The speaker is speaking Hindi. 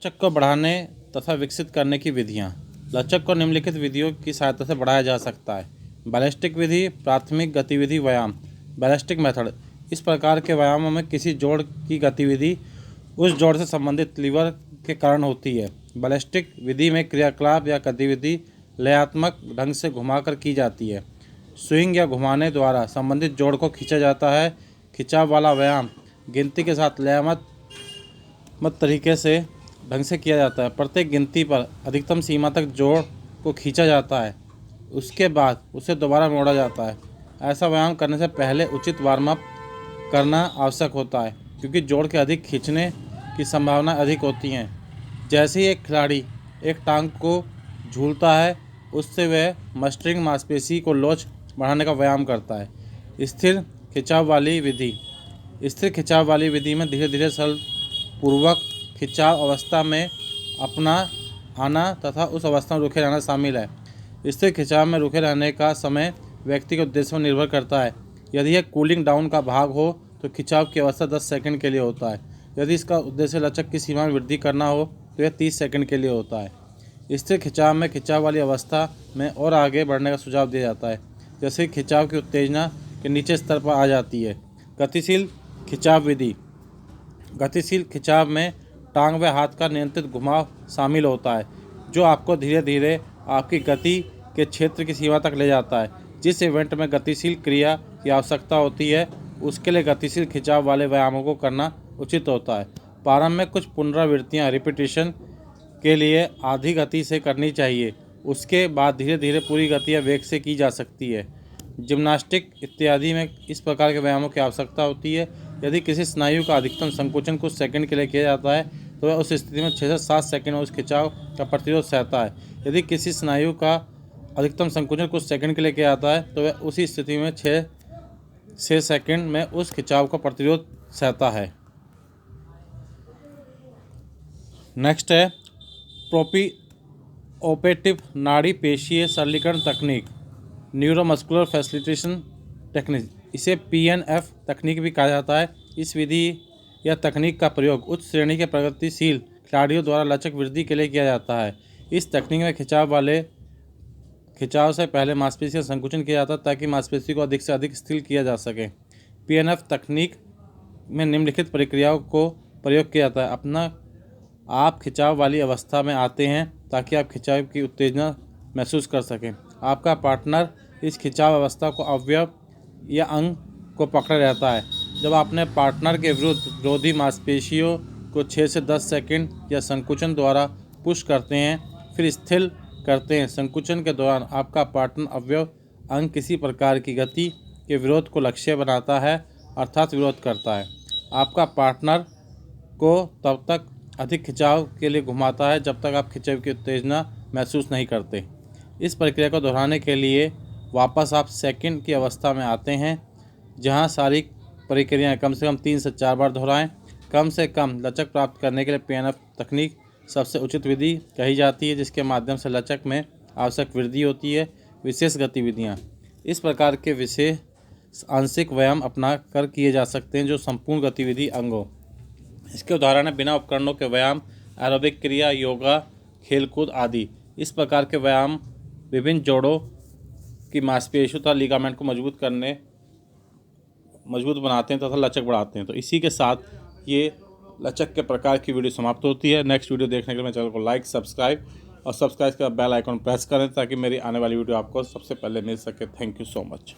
लचक को बढ़ाने तथा विकसित करने की विधियाँ। लचक को निम्नलिखित विधियों की सहायता से बढ़ाया जा सकता है। बैलिस्टिक विधि, प्राथमिक गतिविधि व्यायाम, बैलिस्टिक मेथड। इस प्रकार के व्यायामों में किसी जोड़ की गतिविधि उस जोड़ से संबंधित लीवर के कारण होती है। बैलिस्टिक विधि में क्रियाकलाप या गतिविधि लयात्मक ढंग से घुमाकर की जाती है। स्विंग या घुमाने द्वारा संबंधित जोड़ को खींचा जाता है। खिंचाव वाला व्यायाम गिनती के साथ लयात्मक तरीके से ढंग से किया जाता है। प्रत्येक गिनती पर अधिकतम सीमा तक जोड़ को खींचा जाता है, उसके बाद उसे दोबारा मोड़ा जाता है। ऐसा व्यायाम करने से पहले उचित वार्म अप करना आवश्यक होता है, क्योंकि जोड़ के अधिक खींचने की संभावना अधिक होती हैं। जैसे ही एक खिलाड़ी एक टांग को झूलता है, उससे वह मस्टरिंग मांसपेशी को लोच बढ़ाने का व्यायाम करता है। स्थिर खिंचाव वाली विधि में धीरे धीरे सरल पूर्वक खिंचाव अवस्था में अपना आना तथा उस अवस्था में रुके रहना शामिल है। स्थिर खिंचाव में रुके रहने का समय व्यक्ति के उद्देश्य पर निर्भर करता है। यदि यह कूलिंग डाउन का भाग हो तो खिंचाव की अवस्था 10 सेकंड के लिए होता है। यदि इसका उद्देश्य लचक की सीमा में वृद्धि करना हो तो यह 30 सेकंड के लिए होता है। स्थिर खिंचाव में खिंचाव वाली अवस्था में और आगे बढ़ने का सुझाव दिया जाता है, जैसे खिंचाव की उत्तेजना के नीचे स्तर पर आ जाती है। गतिशील खिंचाव विधि। गतिशील खिंचाव में टांग व हाथ का नियंत्रित घुमाव शामिल होता है, जो आपको धीरे धीरे आपकी गति के क्षेत्र की सीमा तक ले जाता है। जिस इवेंट में गतिशील क्रिया की आवश्यकता होती है, उसके लिए गतिशील खिंचाव वाले व्यायामों को करना उचित होता है। प्रारंभ में कुछ पुनरावृत्तियाँ रिपीटिशन के लिए आधी गति से करनी चाहिए, उसके बाद धीरे धीरे पूरी गति या वेग से की जा सकती है। जिम्नास्टिक इत्यादि में इस प्रकार के व्यायामों की आवश्यकता होती है। यदि किसी स्नायु का अधिकतम संकुचन कुछ सेकंड के लिए किया जाता है तो वह उस स्थिति में 6 से 7 सेकंड में उस खिंचाव का प्रतिरोध सहता है। यदि किसी स्नायु का अधिकतम संकुचन कुछ सेकंड के लिए किया जाता है तो वह उसी स्थिति में 6 से सेकंड में उस खिंचाव का प्रतिरोध सहता है। नेक्स्ट है प्रोप्रियोपेटिव नाड़ी पेशीय सरलीकरण तकनीक, न्यूरोमस्कुलर फैसिलिटेशन टेक्निक। इसे PNF तकनीक भी कहा जाता है। इस विधि या तकनीक का प्रयोग उच्च श्रेणी के प्रगतिशील खिलाड़ियों द्वारा लचक वृद्धि के लिए किया जाता है। इस तकनीक में खिंचाव से पहले मांसपेशी का संकुचन किया जाता है, ताकि मांसपेशी को अधिक से अधिक स्थिर किया जा सके। PNF तकनीक में निम्नलिखित प्रक्रियाओं को प्रयोग किया जाता है। आप खिंचाव वाली अवस्था में आते हैं ताकि आप खिंचाव की उत्तेजना महसूस कर सकें। आपका पार्टनर इस खिंचाव अवस्था को अवयव या अंग को पकड़े रहता है। जब अपने पार्टनर के विरुद्ध विरोधी मांसपेशियों को 6 से 10 सेकंड या संकुचन द्वारा पुश करते हैं, फिर स्थिर करते हैं। संकुचन के दौरान आपका पार्टनर अवयव अंग किसी प्रकार की गति के विरोध को लक्ष्य बनाता है, अर्थात विरोध करता है। आपका पार्टनर को तब तक अधिक खिंचाव के लिए घुमाता है जब तक आप खिंचाव की उत्तेजना महसूस नहीं करते। इस प्रक्रिया को दोहराने के लिए वापस आप सेकंड की अवस्था में आते हैं, जहां सारी प्रक्रियाएं कम से कम 3 से 4 बार दोहराएं। कम से कम लचक प्राप्त करने के लिए PNF तकनीक सबसे उचित विधि कही जाती है, जिसके माध्यम से लचक में आवश्यक वृद्धि होती है। विशेष गतिविधियाँ। इस प्रकार के विशेष आंशिक व्यायाम अपना कर किए जा सकते हैं जो संपूर्ण गतिविधि अंग हो। इसके उदाहरण है बिना उपकरणों के व्यायाम, एरोबिक क्रिया, योगा, खेलकूद आदि। इस प्रकार के व्यायाम विभिन्न जोड़ों की मांसपेशियों तथा लिगामेंट को मजबूत बनाते हैं तथा लचक बढ़ाते हैं। तो इसी के साथ ये लचक के प्रकार की वीडियो समाप्त होती है। नेक्स्ट वीडियो देखने के लिए मेरे चैनल को लाइक, सब्सक्राइब और सब्सक्राइब का बेल आइकन प्रेस करें, ताकि मेरी आने वाली वीडियो आपको सबसे पहले मिल सके। Thank you so much.